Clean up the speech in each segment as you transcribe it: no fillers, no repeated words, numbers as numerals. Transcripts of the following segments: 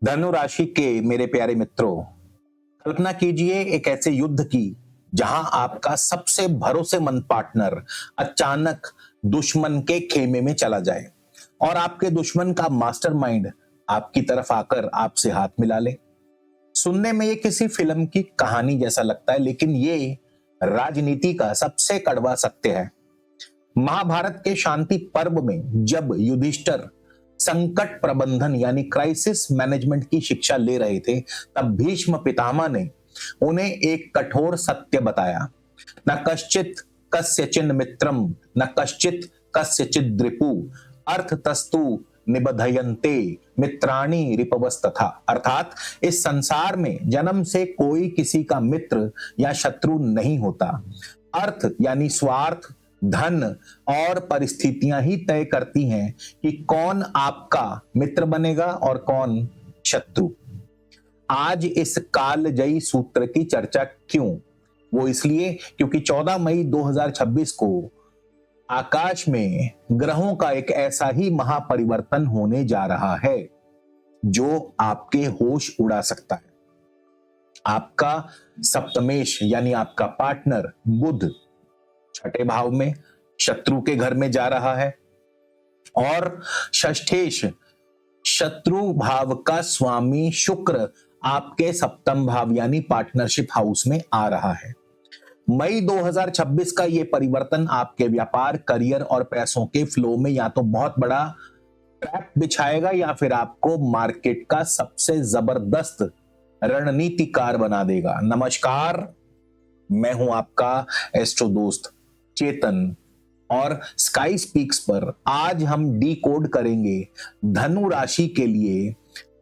धनु राशि के मेरे प्यारे मित्रों, कल्पना कीजिए एक ऐसे युद्ध की जहां आपका सबसे भरोसेमंद पार्टनर अचानक दुश्मन के खेमे में चला जाए और आपके दुश्मन का मास्टरमाइंड आपकी तरफ आकर आपसे हाथ मिला ले। सुनने में ये किसी फिल्म की कहानी जैसा लगता है, लेकिन ये राजनीति का सबसे कड़वा सत्य है। महाभारत के शांति पर्व में जब युधिष्ठिर संकट प्रबंधन यानी क्राइसिस मैनेजमेंट की शिक्षा ले रहे थे, तब भीष्म पितामह ने उन्हें एक कठोर सत्य बताया। न कश्चित कस्यचिन मित्रम न कश्चित कस्यचित द्रिपु अर्थतस्तु निबधयन्ते मित्राणि रिपवस्तथा। अर्थात इस संसार में जन्म से कोई किसी का मित्र या शत्रु नहीं होता। अर्थ यानी स्वार्थ, धन और परिस्थितियां ही तय करती हैं कि कौन आपका मित्र बनेगा और कौन शत्रु। आज इस कालजयी सूत्र की चर्चा क्यों? वो इसलिए क्योंकि 14 मई 2026 को आकाश में ग्रहों का एक ऐसा ही महापरिवर्तन होने जा रहा है जो आपके होश उड़ा सकता है। आपका सप्तमेश यानी आपका पार्टनर बुध छठे भाव में शत्रु के घर में जा रहा है और षष्ठेश शत्रु भाव का स्वामी शुक्र आपके सप्तम भाव यानी पार्टनरशिप हाउस में आ रहा है। मई 2026 का ये परिवर्तन आपके व्यापार, करियर और पैसों के फ्लो में या तो बहुत बड़ा ट्रैप बिछाएगा या फिर आपको मार्केट का सबसे जबरदस्त रणनीतिकार बना देगा। नमस्कार, मैं हूं आपका एस्ट्रो दोस्त चेतन और स्काई स्पीक्स पर आज हम डी कोड करेंगे धनु राशि के लिए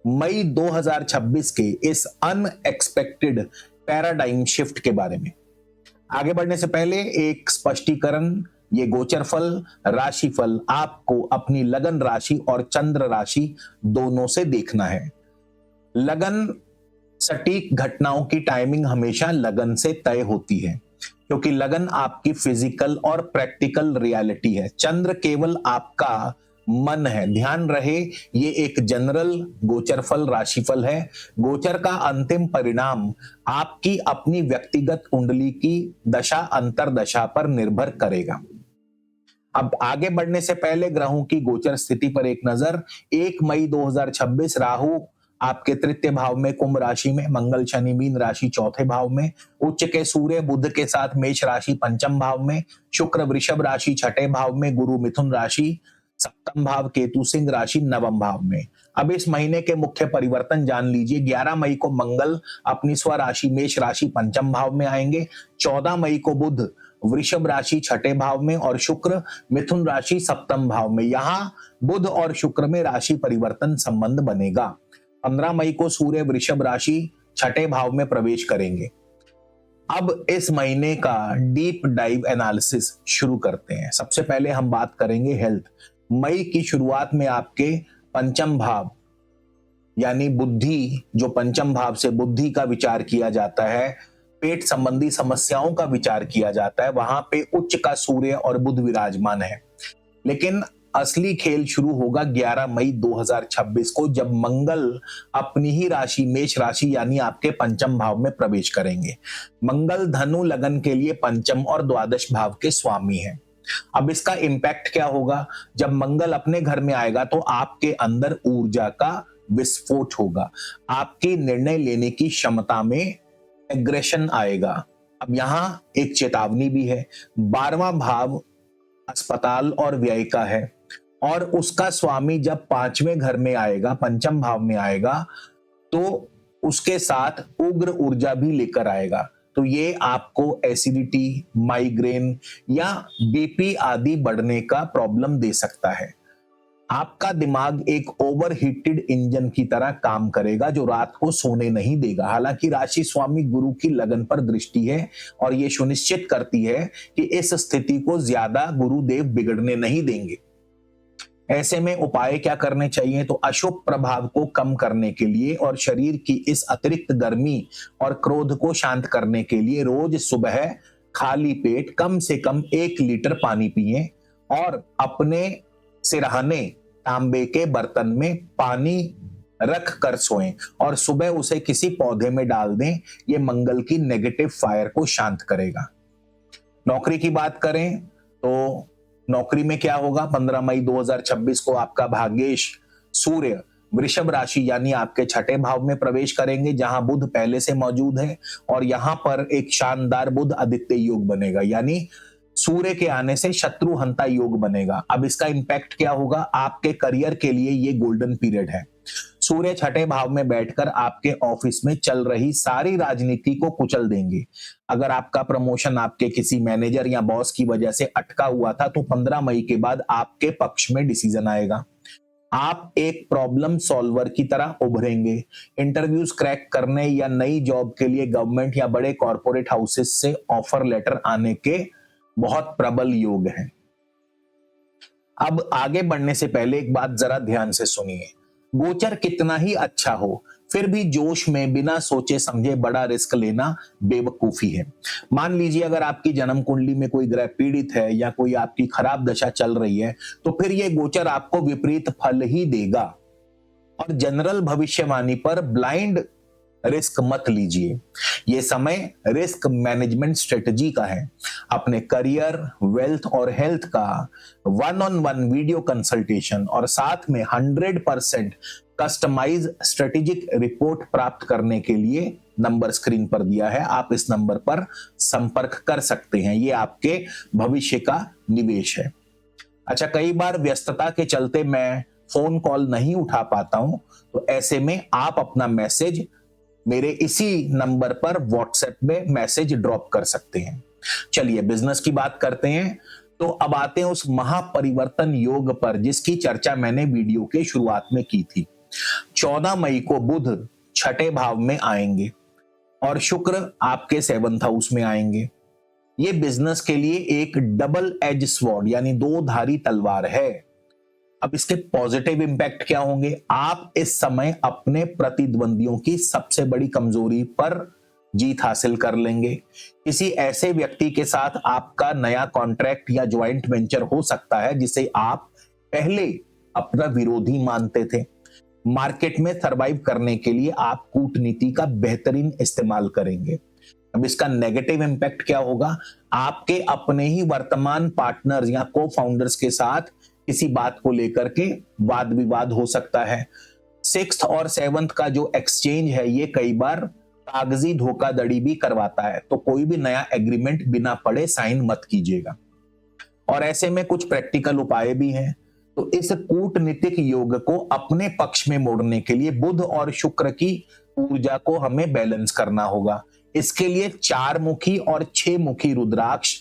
मई 2026 के इस अनएक्सपेक्टेड पैराडाइम शिफ्ट के बारे में। आगे बढ़ने से पहले एक स्पष्टीकरण, ये गोचर फल, राशि फल आपको अपनी लगन राशि और चंद्र राशि दोनों से देखना है। लगन सटीक घटनाओं की टाइमिंग हमेशा लगन से तय होती है क्योंकि लगन आपकी फिजिकल और प्रैक्टिकल रियलिटी है। चंद्र केवल आपका मन है। ध्यान रहे, ये एक जनरल गोचर फल राशिफल है। गोचर का अंतिम परिणाम आपकी अपनी व्यक्तिगत कुंडली की दशा अंतरदशा पर निर्भर करेगा। अब आगे बढ़ने से पहले ग्रहों की गोचर स्थिति पर एक नजर। 1 मई 2026 राहु आपके तृतीय भाव में कुंभ राशि में, मंगल शनि मीन राशि चौथे भाव में, उच्च के सूर्य बुध के साथ मेष राशि पंचम भाव में, शुक्र वृषभ राशि छठे भाव में, गुरु मिथुन राशि सप्तम भाव, केतु सिंह राशि नवम भाव में। अब इस महीने के मुख्य परिवर्तन जान लीजिए। 11 मई को मंगल अपनी स्व राशि मेष राशि पंचम भाव में आएंगे। 14 मई को बुध वृषभ राशि छठे भाव में और शुक्र मिथुन राशि सप्तम भाव में। यहां बुध और शुक्र में राशि परिवर्तन संबंध बनेगा। 15 मई को सूर्य वृषभ राशि छठे भाव में प्रवेश करेंगे। अब इस महीने का डीप डाइव एनालिसिस शुरू करते हैं। सबसे पहले हम बात करेंगे हेल्थ। मई की शुरुआत में आपके पंचम भाव यानी बुद्धि, जो पंचम भाव से बुद्धि का विचार किया जाता है, पेट संबंधी समस्याओं का विचार किया जाता है, वहां पे उच्च का सूर्य और बुध विराजमान है। लेकिन असली खेल शुरू होगा 11 मई 2026 को जब मंगल अपनी ही राशि मेष राशि यानी आपके पंचम भाव में प्रवेश करेंगे। मंगल धनु लगन के लिए पंचम और द्वादश भाव के स्वामी हैं। अब इसका इंपैक्ट क्या होगा? जब मंगल अपने घर में आएगा तो आपके अंदर ऊर्जा का विस्फोट होगा। आपकी निर्णय लेने की क्षमता में एग्रेशन आएगा। अब यहां एक चेतावनी भी है। 12वां भाव अस्पताल और व्यय का है और उसका स्वामी जब पांचवें घर में आएगा, पंचम भाव में आएगा, तो उसके साथ उग्र ऊर्जा भी लेकर आएगा। तो ये आपको एसिडिटी, माइग्रेन या बीपी आदि बढ़ने का प्रॉब्लम दे सकता है। आपका दिमाग एक ओवरहीटेड इंजन की तरह काम करेगा जो रात को सोने नहीं देगा। हालांकि राशि स्वामी गुरु की लगन पर दृष्टि है और ये सुनिश्चित करती है कि इस स्थिति को ज्यादा गुरुदेव बिगड़ने नहीं देंगे। ऐसे में उपाय क्या करने चाहिए? तो अशुभ प्रभाव को कम करने के लिए और शरीर की इस अतिरिक्त गर्मी और क्रोध को शांत करने के लिए रोज सुबह खाली पेट कम से कम 1 लीटर पानी पिएं और अपने सिरहाने तांबे के बर्तन में पानी रख कर सोएं और सुबह उसे किसी पौधे में डाल दें। ये मंगल की नेगेटिव फायर को शांत करेगा। नौकरी की बात करें तो नौकरी में क्या होगा, 15 मई 2026 को आपका भाग्येश सूर्य वृषभ राशि यानी आपके छठे भाव में प्रवेश करेंगे, जहां बुध पहले से मौजूद है और यहां पर एक शानदार बुध आदित्य योग बनेगा, यानी सूर्य के आने से शत्रु हंता योग बनेगा। अब इसका इंपैक्ट क्या होगा, आपके करियर के लिए ये गोल्डन पीरियड है। सूर्य छठे भाव में बैठकर आपके ऑफिस में चल रही सारी राजनीति को कुचल देंगे। अगर आपका प्रमोशन आपके किसी मैनेजर या बॉस की वजह से अटका हुआ था तो 15 मई के बाद आपके पक्ष में डिसीजन आएगा। आप एक प्रॉब्लम सॉल्वर की तरह उभरेंगे। इंटरव्यूज क्रैक करने या नई जॉब के लिए गवर्नमेंट या बड़े कॉर्पोरेट हाउसेस से ऑफर लेटर आने के बहुत प्रबल योग हैं। अब आगे बढ़ने से पहले एक बात जरा ध्यान से सुनिए। गोचर कितना ही अच्छा हो, फिर भी जोश में बिना सोचे समझे बड़ा रिस्क लेना बेवकूफी है। मान लीजिए अगर आपकी जन्म कुंडली में कोई ग्रह पीड़ित है या कोई आपकी खराब दशा चल रही है तो फिर यह गोचर आपको विपरीत फल ही देगा। और जनरल भविष्यवाणी पर ब्लाइंड रिस्क मत लीजिए। यह समय रिस्क मैनेजमेंट स्ट्रेटजी का है। अपने करियर, वेल्थ और हेल्थ का 1-on-1 वीडियो कंसल्टेशन और साथ में 100% कस्टमाइज स्ट्रेटेजिक रिपोर्ट प्राप्त करने के लिए नंबर स्क्रीन पर दिया है, आप इस नंबर पर संपर्क कर सकते हैं। ये आपके भविष्य का निवेश है। अच्छा, कई बार व्यस्तता के चलते मैं फोन कॉल नहीं उठा पाता हूं, तो ऐसे में आप अपना मैसेज मेरे इसी नंबर पर व्हाट्सएप में मैसेज ड्रॉप कर सकते हैं। चलिए बिजनेस की बात करते हैं। तो अब आते हैं उस महापरिवर्तन योग पर जिसकी चर्चा मैंने वीडियो के शुरुआत में की थी। 14 मई को बुध छठे भाव में आएंगे और शुक्र आपके 7th हाउस में आएंगे। ये बिजनेस के लिए एक डबल एज स्वॉर्ड यानी दो धारी तलवार है। अब इसके पॉजिटिव इंपैक्ट क्या होंगे, आप इस समय अपने प्रतिद्वंदियों की सबसे बड़ी कमजोरी पर जीत हासिल कर लेंगे। किसी ऐसे व्यक्ति के साथ आपका नया कॉन्ट्रैक्ट या ज्वाइंट वेंचर हो सकता है जिसे आप पहले अपना विरोधी मानते थे। मार्केट में सरवाइव करने के लिए आप कूटनीति का बेहतरीन इस्तेमाल करेंगे। अब इसका नेगेटिव इंपैक्ट क्या होगा, आपके अपने ही वर्तमान पार्टनर्स या को फाउंडर्स के साथ किसी बात को लेकर के वाद विवाद हो सकता है। 6th और 7th का जो एक्सचेंज है ये कई बार कागजी धोखाधड़ी भी करवाता है, तो कोई भी नया एग्रीमेंट बिना पढ़े साइन मत कीजिएगा। और ऐसे में कुछ प्रैक्टिकल उपाय भी हैं। तो इस कूटनीतिक योग को अपने पक्ष में मोड़ने के लिए बुध और शुक्र की ऊर्जा को हमें बैलेंस करना होगा। इसके लिए 4 मुखी और 6 मुखी रुद्राक्ष,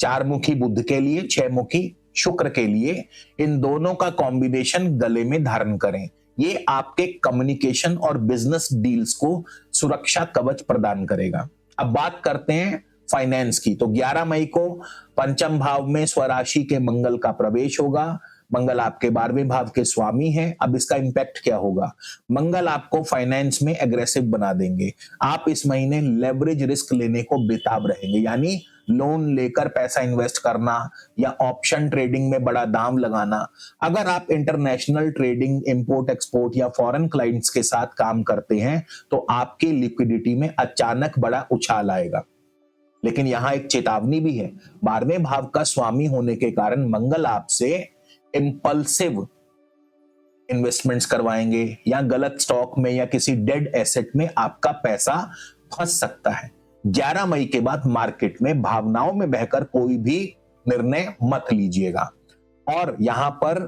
4 मुखी बुध के लिए, 6 मुखी शुक्र के लिए, इन दोनों का कॉम्बिनेशन गले में धारण करें। ये आपके कम्युनिकेशन और बिजनेस डील्स को सुरक्षा कवच प्रदान करेगा। अब बात करते हैं फाइनेंस की। तो 11 मई को पंचम भाव में स्वराशि के मंगल का प्रवेश होगा। मंगल आपके 12वें भाव के स्वामी हैं। अब इसका इंपैक्ट क्या होगा, मंगल आपको फाइनेंस में एग्रेसिव बना देंगे। आप इस महीने लेवरेज रिस्क लेने को बेताब रहेंगे, यानी लोन लेकर पैसा इन्वेस्ट करना या ऑप्शन ट्रेडिंग में बड़ा दाम लगाना। अगर आप इंटरनेशनल ट्रेडिंग, इंपोर्ट एक्सपोर्ट या फॉरेन क्लाइंट्स के साथ काम करते हैं तो आपकी लिक्विडिटी में अचानक बड़ा उछाल आएगा। लेकिन यहां एक चेतावनी भी है, 12वें भाव का स्वामी होने के कारण मंगल आपसे इंपल्सिव इन्वेस्टमेंट्स करवाएंगे या गलत स्टॉक में या किसी डेड एसेट में आपका पैसा फंस सकता है। 11 मई के बाद मार्केट में भावनाओं में बहकर कोई भी निर्णय मत लीजिएगा। और यहां पर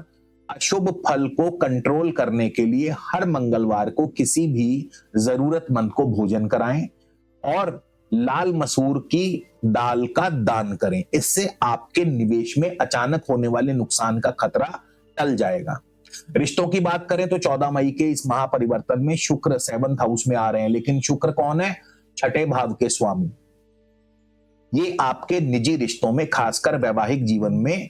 अशुभ फल को कंट्रोल करने के लिए हर मंगलवार को किसी भी जरूरतमंद को भोजन कराएं और लाल मसूर की दाल का दान करें। इससे आपके निवेश में अचानक होने वाले नुकसान का खतरा टल जाएगा। रिश्तों की बात करें तो 14 मई के इस महापरिवर्तन में शुक्र 7th हाउस में आ रहे हैं, लेकिन शुक्र कौन है, छठे भाव के स्वामी। ये आपके निजी रिश्तों में, खासकर वैवाहिक जीवन में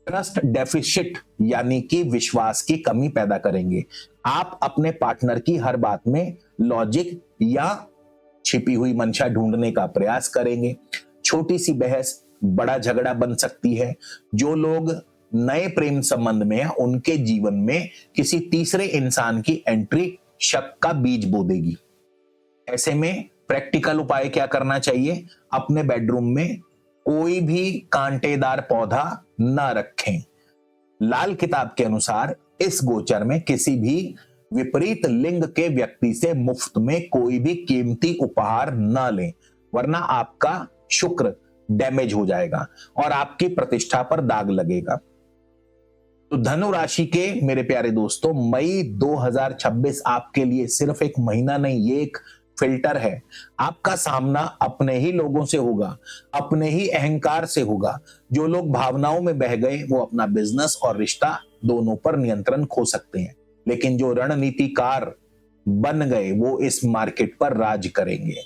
ट्रस्ट डेफिसिट यानी कि विश्वास की कमी पैदा करेंगे। आप अपने पार्टनर की हर बात में लॉजिक या छिपी हुई मंशा ढूंढने का प्रयास करेंगे। छोटी सी बहस बड़ा झगड़ा बन सकती है। जो लोग नए प्रेम संबंध में हैं उनके जीवन में किसी तीसरे इंसान की एंट्री शक का बीज बो देगी। ऐसे में प्रैक्टिकल उपाय क्या करना चाहिए? अपने बेडरूम में कोई भी कांटेदार पौधा न रखें। लाल किताब के अनुसार इस गोचर में किसी भी विपरीत लिंग के व्यक्ति से मुफ्त में कोई भी कीमती उपहार न लें, वरना आपका शुक्र डैमेज हो जाएगा और आपकी प्रतिष्ठा पर दाग लगेगा। तो धनु राशि के मेरे प्यारे दोस्तों, मई 2026 आपके लिए सिर्फ एक महीना नहीं, ये एक फिल्टर है। आपका सामना अपने ही लोगों से होगा, अपने ही अहंकार से होगा। जो लोग भावनाओं में बह गए वो अपना बिजनेस और रिश्ता दोनों पर नियंत्रण खो सकते हैं, लेकिन जो रणनीतिकार बन गए वो इस मार्केट पर राज करेंगे।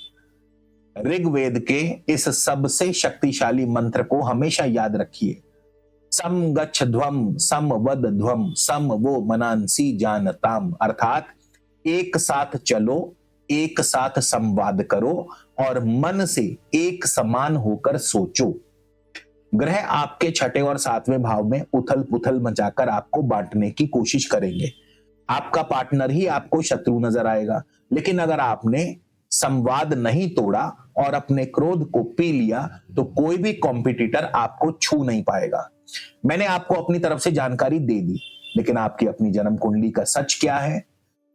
ऋग्वेद के इस सबसे शक्तिशाली मंत्र को हमेशा याद रखिए। सम गच्छ ध्वम सम वद ध्वम सम वो मनांसी जानताम, अर्थात एक साथ चलो, एक साथ संवाद करो और मन से एक समान होकर सोचो। ग्रह आपके छठे और सातवें भाव में उथल पुथल मचाकर आपको बांटने की कोशिश करेंगे। आपका पार्टनर ही आपको शत्रु नजर आएगा, लेकिन अगर आपने संवाद नहीं तोड़ा और अपने क्रोध को पी लिया तो कोई भी कॉम्पिटिटर आपको छू नहीं पाएगा। मैंने आपको अपनी तरफ से जानकारी दे दी, लेकिन आपकी अपनी जन्म कुंडली का सच क्या है?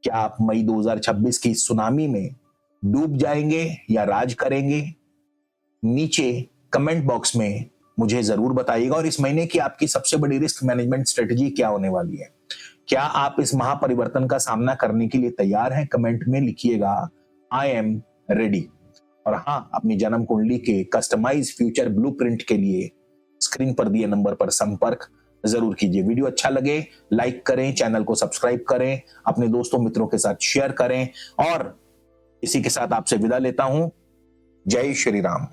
क्या आप मई 2026 की सुनामी में डूब जाएंगे या राज करेंगे? नीचे कमेंट बॉक्स में मुझे जरूर बताइएगा। और इस महीने की आपकी सबसे बड़ी रिस्क मैनेजमेंट स्ट्रेटजी क्या होने वाली है? क्या आप इस महापरिवर्तन का सामना करने के लिए तैयार हैं? कमेंट में लिखिएगा आई एम रेडी। और हाँ, अपनी जन्म कुंडली के कस्टमाइज फ्यूचर ब्लूप्रिंट के लिए स्क्रीन पर दिए नंबर पर संपर्क जरूर कीजिए। वीडियो अच्छा लगे लाइक करें, चैनल को सब्सक्राइब करें, अपने दोस्तों मित्रों के साथ शेयर करें और इसी के साथ आपसे विदा लेता हूं। जय श्री राम।